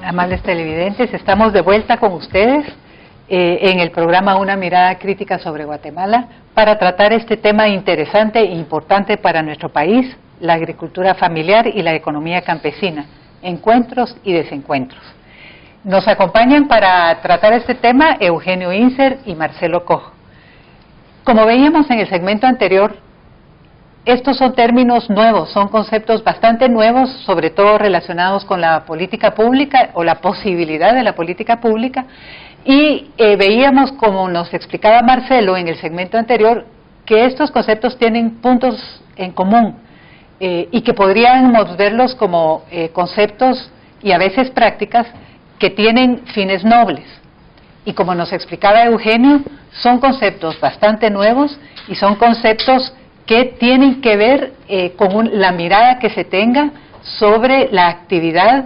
Amables televidentes, estamos de vuelta con ustedes en el programa Una Mirada Crítica sobre Guatemala para tratar este tema interesante e importante para nuestro país, la agricultura familiar y la economía campesina, encuentros y desencuentros. Nos acompañan para tratar este tema Eugenio Inser y Marcelo Cojo. Como veíamos en el segmento anterior, estos son términos nuevos, son conceptos bastante nuevos, sobre todo relacionados con la política pública o la posibilidad de la política pública, y veíamos, como nos explicaba Marcelo en el segmento anterior, que estos conceptos tienen puntos en común y que podríamos verlos como conceptos y a veces prácticas que tienen fines nobles. Y como nos explicaba Eugenio, son conceptos bastante nuevos y son conceptos que tienen que ver con la mirada que se tenga sobre la actividad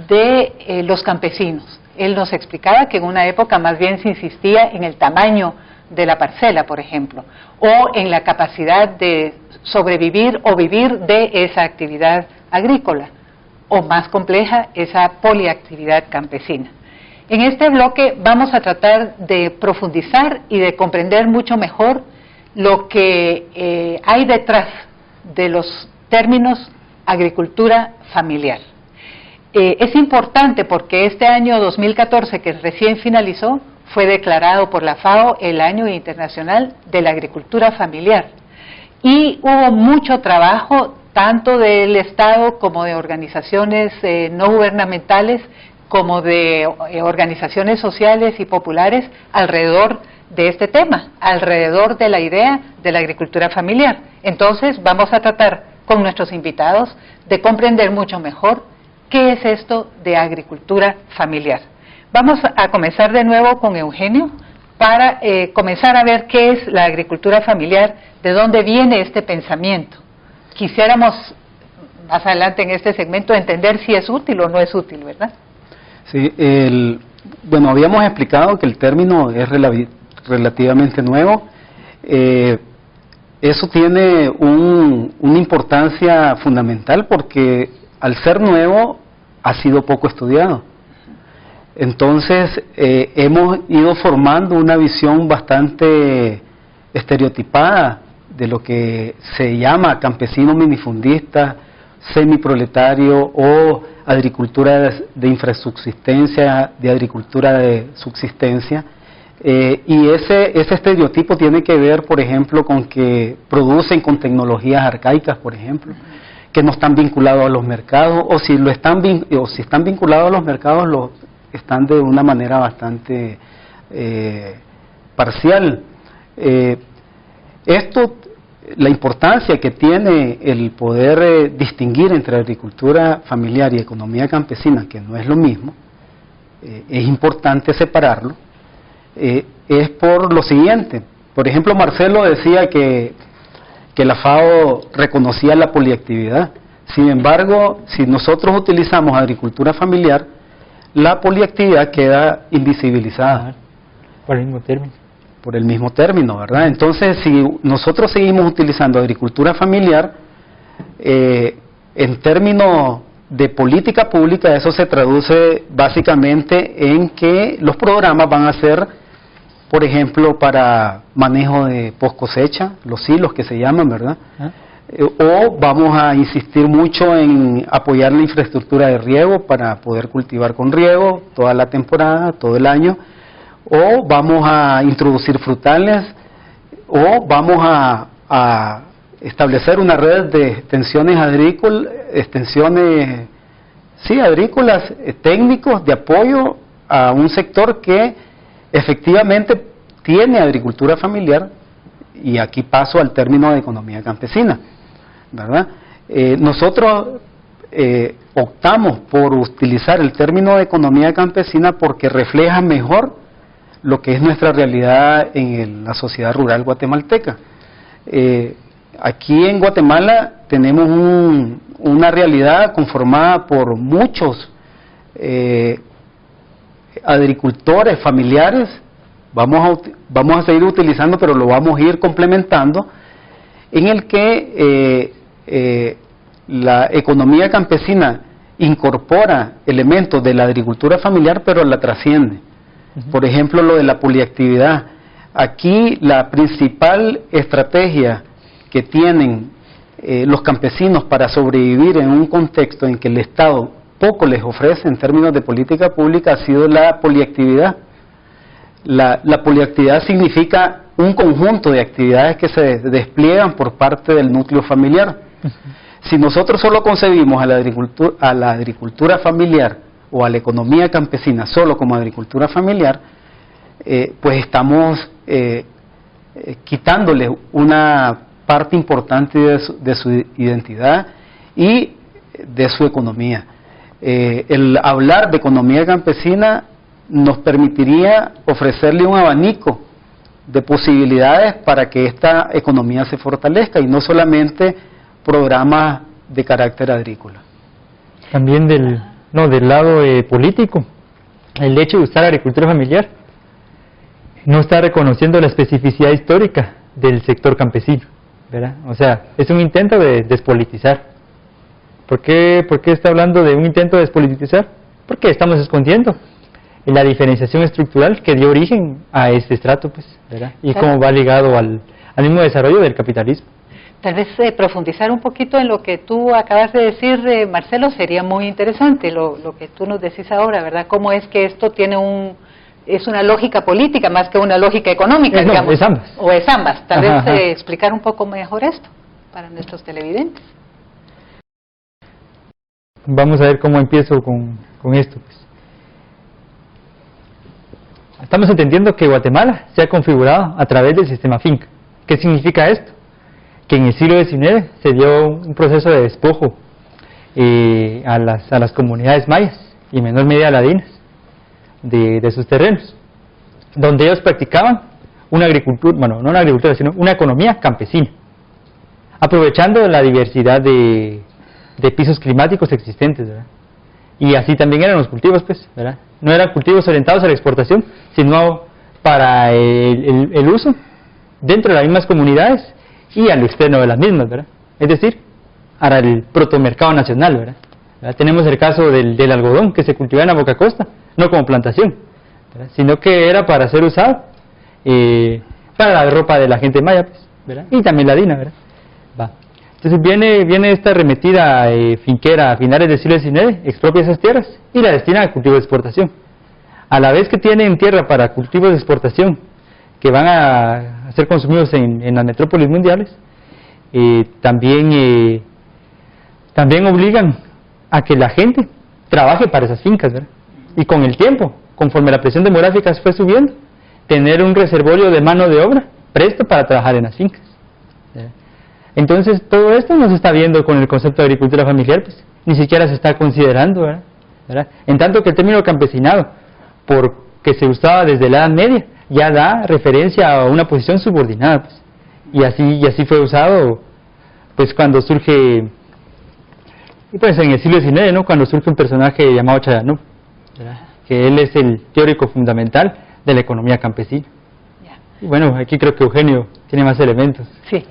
de los campesinos. Él nos explicaba que en una época más bien se insistía en el tamaño de la parcela, por ejemplo, o en la capacidad de sobrevivir o vivir de esa actividad agrícola, o más compleja, esa poliactividad campesina. En este bloque vamos a tratar de profundizar y de comprender mucho mejor lo que hay detrás de los términos agricultura familiar. Es importante porque este año 2014, que recién finalizó, fue declarado por la FAO el Año Internacional de la Agricultura Familiar. Y hubo mucho trabajo, tanto del Estado como de organizaciones no gubernamentales, como de organizaciones sociales y populares alrededor de este tema, alrededor de la idea de la agricultura familiar. Entonces vamos a tratar con nuestros invitados de comprender mucho mejor qué es esto de agricultura familiar. Vamos a comenzar de nuevo con Eugenio para comenzar a ver qué es la agricultura familiar, de dónde viene este pensamiento. Quisiéramos más adelante en este segmento entender si es útil o no es útil, ¿verdad? Sí, bueno, habíamos explicado que el término es relativamente nuevo. Eso tiene una importancia fundamental porque al ser nuevo ha sido poco estudiado. Entonces hemos ido formando una visión bastante estereotipada de lo que se llama campesino minifundista, semiproletario o agricultura de infrasubsistencia, de agricultura de subsistencia. Y ese estereotipo tiene que ver, por ejemplo, con que producen con tecnologías arcaicas, por ejemplo, que no están vinculados a los mercados, o si están vinculados a los mercados, están de una manera bastante parcial. La importancia que tiene el poder distinguir entre agricultura familiar y economía campesina, que no es lo mismo, es importante separarlo. Es por lo siguiente. Por ejemplo, Marcelo decía que la FAO reconocía la poliactividad. Sin embargo, si nosotros utilizamos agricultura familiar, la poliactividad queda invisibilizada. Por el mismo término. Por el mismo término, ¿verdad? Entonces, si nosotros seguimos utilizando agricultura familiar, en términos de política pública, eso se traduce básicamente en que los programas van a ser, por ejemplo, para manejo de post cosecha, los silos que se llaman, ¿verdad? O vamos a insistir mucho en apoyar la infraestructura de riego para poder cultivar con riego toda la temporada, todo el año, o vamos a introducir frutales, o vamos a establecer una red de extensiones agrícolas, agrícolas, técnicos de apoyo a un sector que efectivamente tiene agricultura familiar, y aquí paso al término de economía campesina, ¿verdad? Nosotros optamos por utilizar el término de economía campesina porque refleja mejor lo que es nuestra realidad en la sociedad rural guatemalteca. Aquí en Guatemala tenemos una realidad conformada por muchos agricultores familiares. Vamos a seguir utilizando, pero lo vamos a ir complementando, en el que la economía campesina incorpora elementos de la agricultura familiar, pero la trasciende. Por ejemplo, lo de la poliactividad. Aquí la principal estrategia que tienen los campesinos para sobrevivir en un contexto en que el Estado poco les ofrece en términos de política pública ha sido la poliactividad. La poliactividad significa un conjunto de actividades que se despliegan por parte del núcleo familiar. Si nosotros solo concebimos a la agricultura familiar o a la economía campesina solo como agricultura familiar, pues estamos quitándole una parte importante de su identidad y de su economía. El hablar de economía campesina nos permitiría ofrecerle un abanico de posibilidades para que esta economía se fortalezca y no solamente programas de carácter agrícola. También del lado político, el hecho de usar agricultura familiar no está reconociendo la especificidad histórica del sector campesino, ¿verdad? O sea, es un intento de despolitizar. ¿Por qué está hablando de un intento de despolitizar? Porque estamos escondiendo la diferenciación estructural que dio origen a este estrato, pues, ¿verdad? Y cómo va ligado al mismo desarrollo del capitalismo. Tal vez profundizar un poquito en lo que tú acabas de decir, Marcelo, sería muy interesante, lo que tú nos decís ahora, ¿verdad? Cómo es que esto tiene es una lógica política más que una lógica económica, digamos. Es ambas. O es ambas. Tal vez explicar un poco mejor esto para nuestros televidentes. Vamos a ver cómo empiezo con esto, pues. Estamos entendiendo que Guatemala se ha configurado a través del sistema finca. ¿Qué significa esto? Que en el siglo XIX se dio un proceso de despojo a las comunidades mayas y en menor medida ladinas de sus terrenos, donde ellos practicaban una agricultura, bueno, no una agricultura, sino una economía campesina, aprovechando la diversidad de pisos climáticos existentes, ¿verdad? Y así también eran los cultivos, pues, ¿verdad? No eran cultivos orientados a la exportación, sino para el uso dentro de las mismas comunidades y al externo de las mismas, ¿verdad? Es decir, para el protomercado nacional, ¿verdad? Tenemos el caso del algodón que se cultivaba en la Boca Costa, no como plantación, ¿verdad? Sino que era para ser usado para la ropa de la gente maya, pues, ¿verdad? Y también ladina, ¿verdad? Va. Entonces viene esta arremetida finquera a finales del siglo XIX, expropia esas tierras y la destina a cultivo de exportación. A la vez que tienen tierra para cultivos de exportación que van a ser consumidos en las metrópolis mundiales, también obligan a que la gente trabaje para esas fincas, ¿verdad? Y con el tiempo, conforme la presión demográfica fue subiendo, tener un reservorio de mano de obra presto para trabajar en las fincas, ¿verdad? Entonces todo esto no se está viendo con el concepto de agricultura familiar, pues ni siquiera se está considerando, ¿verdad? En tanto que el término campesinado, porque se usaba desde la Edad Media, ya da referencia a una posición subordinada, pues. Y así fue usado, pues cuando surge, pues en el siglo XIX, ¿no? Cuando surge un personaje llamado Chayanov, ¿verdad? Que él es el teórico fundamental de la economía campesina. Y bueno, aquí creo que Eugenio tiene más elementos. Sí.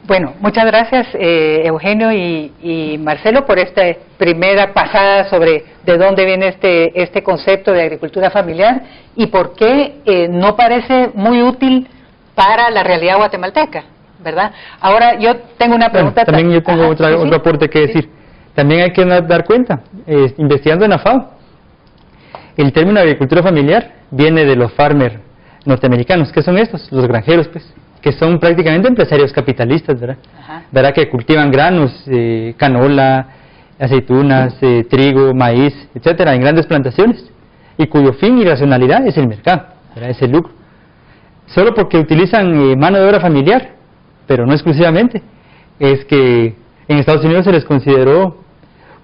Bueno, muchas gracias Eugenio y Marcelo por esta primera pasada sobre de dónde viene este concepto de agricultura familiar y por qué no parece muy útil para la realidad guatemalteca, ¿verdad? Ahora yo tengo una pregunta. Bueno, también yo tengo otro aporte que decir. También hay que dar cuenta, investigando en la FAO, el término agricultura familiar viene de los farmers norteamericanos. ¿Qué son estos? Los granjeros, pues, que son prácticamente empresarios capitalistas, ¿verdad? ¿Verdad? Que cultivan granos, canola, aceitunas, trigo, maíz, etcétera, en grandes plantaciones, y cuyo fin y racionalidad es el mercado, ¿verdad? Es el lucro. Solo porque utilizan mano de obra familiar, pero no exclusivamente, es que en Estados Unidos se les consideró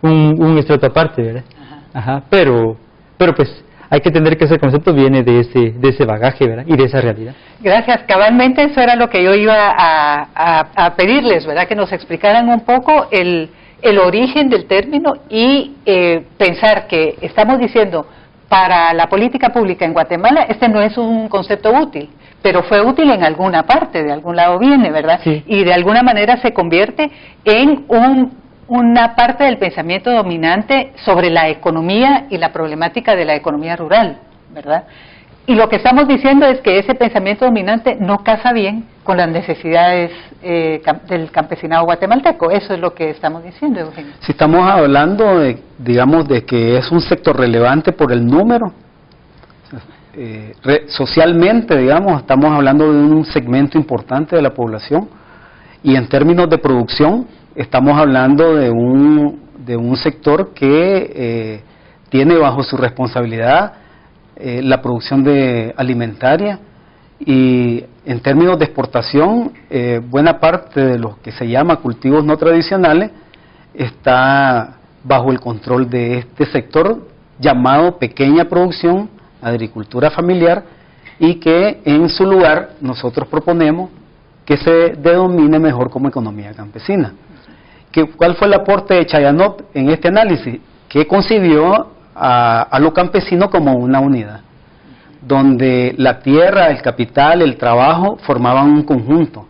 un estrato aparte, ¿verdad? Pero pues hay que entender que ese concepto viene de ese bagaje, ¿verdad? Y de esa realidad. Gracias, cabalmente eso era lo que yo iba a pedirles, ¿verdad? Que nos explicaran un poco el origen del término y pensar que estamos diciendo para la política pública en Guatemala este no es un concepto útil, pero fue útil en alguna parte, de algún lado viene, ¿verdad? Sí. Y de alguna manera se convierte en una parte del pensamiento dominante sobre la economía y la problemática de la economía rural, ¿verdad? Y lo que estamos diciendo es que ese pensamiento dominante no casa bien con las necesidades del campesinado guatemalteco. Eso es lo que estamos diciendo, Eugenio. Si estamos hablando, digamos, de que es un sector relevante por el número, socialmente, digamos, estamos hablando de un segmento importante de la población, y en términos de producción, estamos hablando de un sector que tiene bajo su responsabilidad la producción alimentaria, y en términos de exportación, buena parte de lo que se llama cultivos no tradicionales está bajo el control de este sector llamado pequeña producción, agricultura familiar, y que en su lugar nosotros proponemos que se denomine mejor como economía campesina. ¿Cuál fue el aporte de Chayanov en este análisis? Que concibió a lo campesino como una unidad, donde la tierra, el capital, el trabajo formaban un conjunto,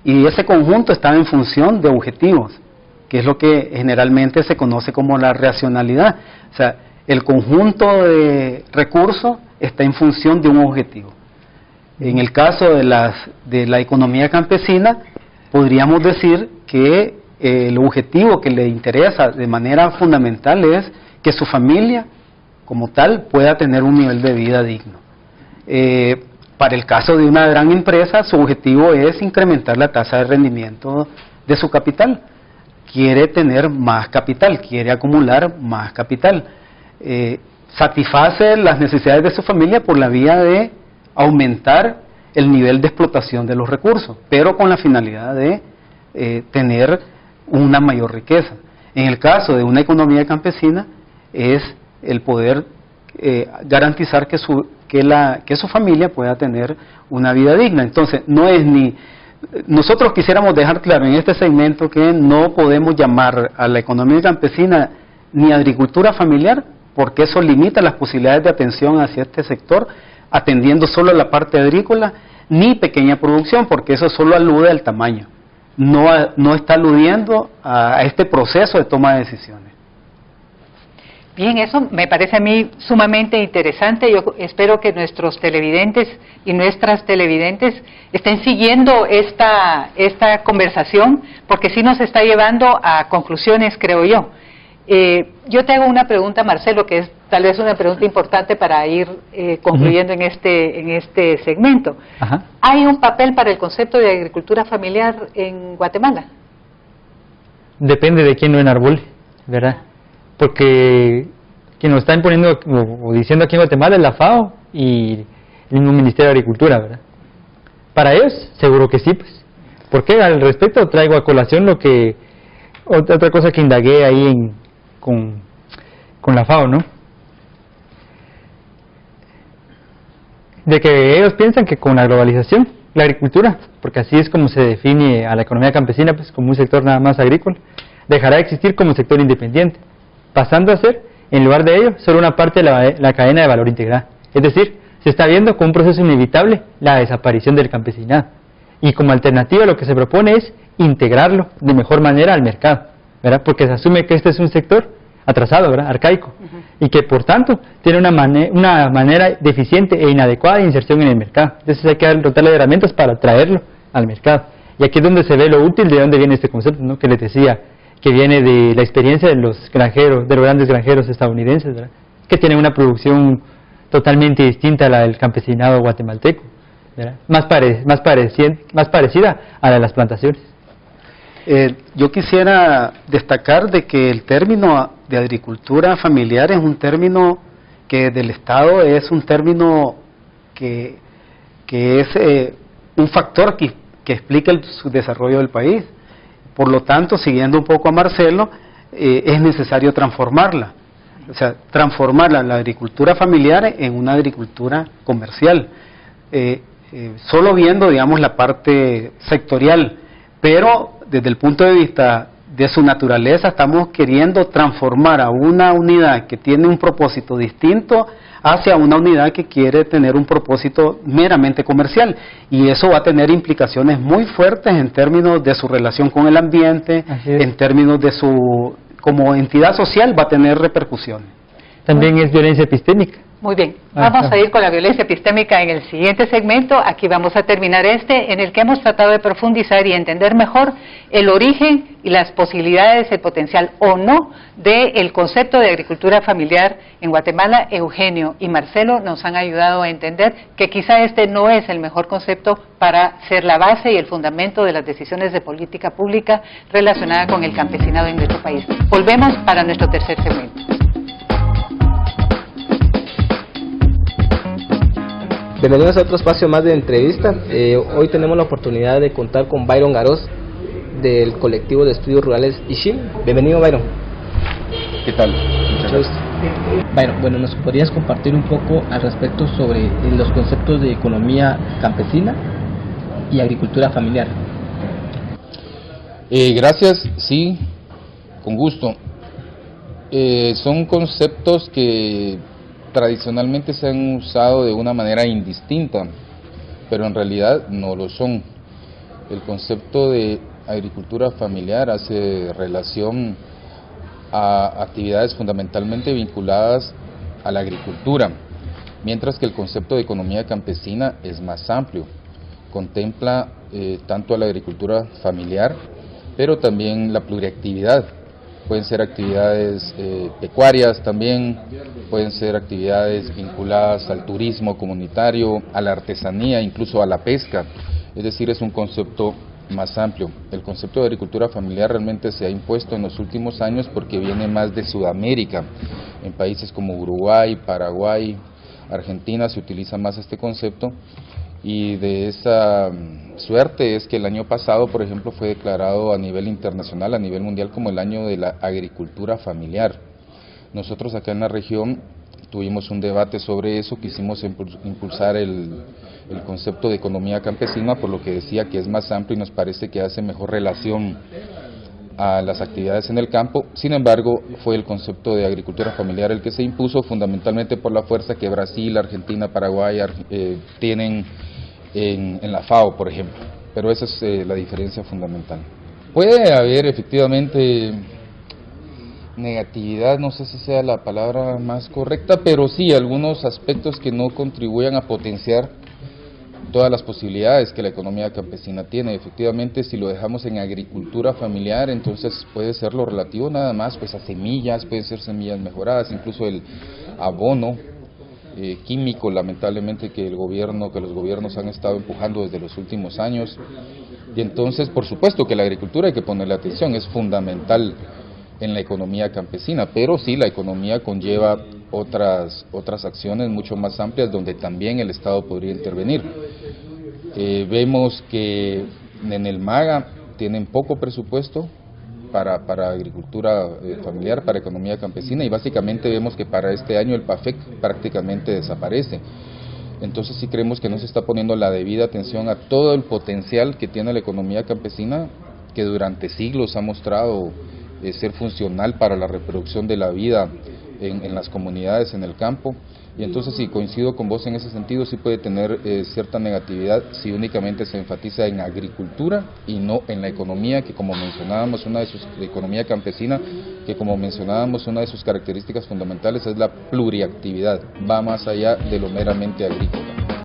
y ese conjunto estaba en función de objetivos, que es lo que generalmente se conoce como la racionalidad. O sea, el conjunto de recursos está en función de un objetivo. En el caso de la economía campesina, podríamos decir que el objetivo que le interesa de manera fundamental es que su familia, como tal, pueda tener un nivel de vida digno. Para el caso de una gran empresa, su objetivo es incrementar la tasa de rendimiento de su capital. Quiere tener más capital, quiere acumular más capital. Satisface las necesidades de su familia por la vía de aumentar el nivel de explotación de los recursos, pero con la finalidad de tener una mayor riqueza. En el caso de una economía campesina, es el poder garantizar que su familia pueda tener una vida digna. Entonces, no es ni... Nosotros quisiéramos dejar claro en este segmento que no podemos llamar a la economía campesina ni agricultura familiar, porque eso limita las posibilidades de atención hacia este sector, atendiendo solo la parte agrícola, ni pequeña producción, porque eso solo alude al tamaño, no está aludiendo a este proceso de toma de decisiones. Bien, eso me parece a mí sumamente interesante. Yo espero que nuestros televidentes y nuestras televidentes estén siguiendo esta conversación, porque sí nos está llevando a conclusiones, creo yo. Yo te hago una pregunta, Marcelo, que es tal vez una pregunta importante para ir concluyendo en este segmento. Ajá. ¿Hay un papel para el concepto de agricultura familiar en Guatemala? Depende de quién lo enarbole, ¿verdad? Porque quien lo está imponiendo o diciendo aquí en Guatemala es la FAO y el mismo Ministerio de Agricultura, ¿verdad? Para ellos, seguro que sí, pues. Porque al respecto traigo a colación otra cosa que indagué ahí con la FAO, ¿no? De que ellos piensan que con la globalización, la agricultura, porque así es como se define a la economía campesina, pues como un sector nada más agrícola, dejará de existir como sector independiente, pasando a ser, en lugar de ello, solo una parte de la cadena de valor integrada. Es decir, se está viendo como un proceso inevitable la desaparición del campesinado. Y como alternativa lo que se propone es integrarlo de mejor manera al mercado, ¿verdad? Porque se asume que este es un sector atrasado, ¿verdad? Arcaico, y que por tanto tiene una manera deficiente e inadecuada de inserción en el mercado. Entonces hay que dotarle de herramientas para traerlo al mercado. Y aquí es donde se ve lo útil de dónde viene este concepto, ¿no? Que les decía, que viene de la experiencia de los granjeros, de los grandes granjeros estadounidenses, ¿verdad? Que tienen una producción totalmente distinta a la del campesinado guatemalteco, ¿verdad? Más parecida a la de las plantaciones. Yo quisiera destacar de que el término de agricultura familiar es un término que del Estado es un término que es un factor que explica el subdesarrollo del país. Por lo tanto, siguiendo un poco a Marcelo, es necesario transformarla. O sea, transformar la agricultura familiar en una agricultura comercial, solo viendo, digamos, la parte sectorial, pero desde el punto de vista de su naturaleza estamos queriendo transformar a una unidad que tiene un propósito distinto hacia una unidad que quiere tener un propósito meramente comercial, y eso va a tener implicaciones muy fuertes en términos de su relación con el ambiente, en términos de su, como entidad social va a tener repercusiones. También es violencia epistémica. Muy bien, vamos a ir con la violencia epistémica en el siguiente segmento. Aquí vamos a terminar en el que hemos tratado de profundizar y entender mejor el origen y las posibilidades, el potencial o no del concepto de agricultura familiar en Guatemala. Eugenio y Marcelo nos han ayudado a entender que quizá este no es el mejor concepto para ser la base y el fundamento de las decisiones de política pública relacionada con el campesinado en nuestro país. Volvemos para nuestro tercer segmento. Bienvenidos a otro espacio más de entrevista. Hoy tenemos la oportunidad de contar con Byron Garoz del colectivo de estudios rurales ISHIM. Bienvenido, Byron. ¿Qué tal? Muchas gracias. Byron, bueno, ¿nos podrías compartir un poco al respecto sobre los conceptos de economía campesina y agricultura familiar? Gracias, sí, con gusto. Son conceptos que tradicionalmente se han usado de una manera indistinta, pero en realidad no lo son. El concepto de agricultura familiar hace relación a actividades fundamentalmente vinculadas a la agricultura, mientras que el concepto de economía campesina es más amplio, contempla tanto a la agricultura familiar, pero también la pluriactividad. Pueden ser actividades pecuarias también, pueden ser actividades vinculadas al turismo comunitario, a la artesanía, incluso a la pesca. Es decir, es un concepto más amplio. El concepto de agricultura familiar realmente se ha impuesto en los últimos años porque viene más de Sudamérica. En países como Uruguay, Paraguay, Argentina se utiliza más este concepto, y de esa suerte es que el año pasado, por ejemplo, fue declarado a nivel internacional, a nivel mundial, como el año de la agricultura familiar. Nosotros acá en la región tuvimos un debate sobre eso, quisimos impulsar el concepto de economía campesina, por lo que decía que es más amplio y nos parece que hace mejor relación a las actividades en el campo. Sin embargo, fue el concepto de agricultura familiar el que se impuso, fundamentalmente por la fuerza que Brasil, Argentina, Paraguay tienen en la FAO, por ejemplo. Pero esa es la diferencia fundamental. Puede haber efectivamente negatividad, no sé si sea la palabra más correcta, pero sí algunos aspectos que no contribuyan a potenciar todas las posibilidades que la economía campesina tiene. Efectivamente, si lo dejamos en agricultura familiar, entonces puede ser lo relativo nada más pues a semillas, pueden ser semillas mejoradas, incluso el abono químico, lamentablemente, que los gobiernos han estado empujando desde los últimos años. Y entonces, por supuesto que la agricultura hay que ponerle atención, es fundamental en la economía campesina, pero sí, la economía conlleva otras acciones mucho más amplias donde también el Estado podría intervenir. Vemos que en el MAGA tienen poco presupuesto para agricultura familiar, para economía campesina, y básicamente vemos que para este año el PAFEC prácticamente desaparece. Entonces sí creemos que no se está poniendo la debida atención a todo el potencial que tiene la economía campesina, que durante siglos ha mostrado ser funcional para la reproducción de la vida en las comunidades, en el campo. Y entonces sí, coincido con vos en ese sentido, sí puede tener cierta negatividad si únicamente se enfatiza en agricultura y no en la economía, que como mencionábamos, economía campesina, que como mencionábamos, una de sus características fundamentales es la pluriactividad, va más allá de lo meramente agrícola.